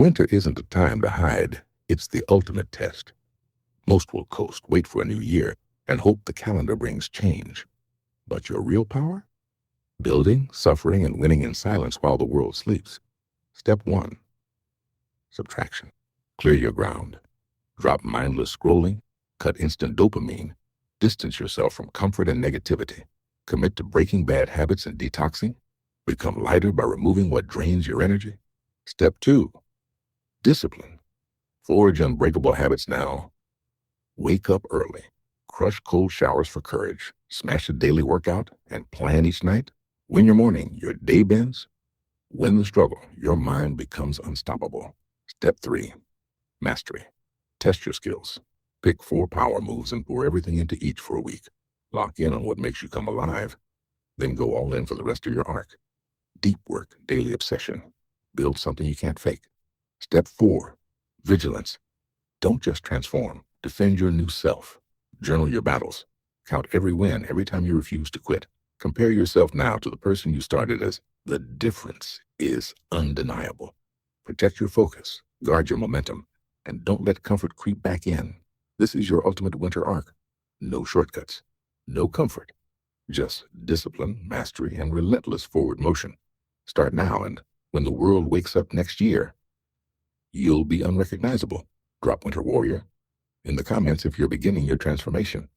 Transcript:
Winter isn't a time to hide. It's the ultimate test. Most will coast, wait for a new year, and hope the calendar brings change. But your real power? Building, suffering, and winning in silence while the world sleeps. Step 1. Subtraction. Clear your ground. Drop mindless scrolling. Cut instant dopamine. Distance yourself from comfort and negativity. Commit to breaking bad habits and detoxing. Become lighter by removing what drains your energy. Step 2. Discipline. Forge unbreakable habits now. Wake up early. Crush cold showers for courage. Smash a daily workout and plan each night. Win your morning, your day bends. Win the struggle, your mind becomes unstoppable. Step 3. Mastery. Test your skills. Pick 4 power moves and pour everything into each for a week. Lock in on what makes you come alive. Then go all in for the rest of your arc. Deep work, daily obsession. Build something you can't fake. Step 4. Vigilance. Don't just transform. Defend your new self. Journal your battles. Count every win every time you refuse to quit. Compare yourself now to the person you started as. The difference is undeniable. Protect your focus. Guard your momentum. And don't let comfort creep back in. This is your ultimate winter arc. No shortcuts. No comfort. Just discipline, mastery, and relentless forward motion. Start now, and when the world wakes up next year, you'll be unrecognizable. Drop Winter Warrior in the comments if you're beginning your transformation.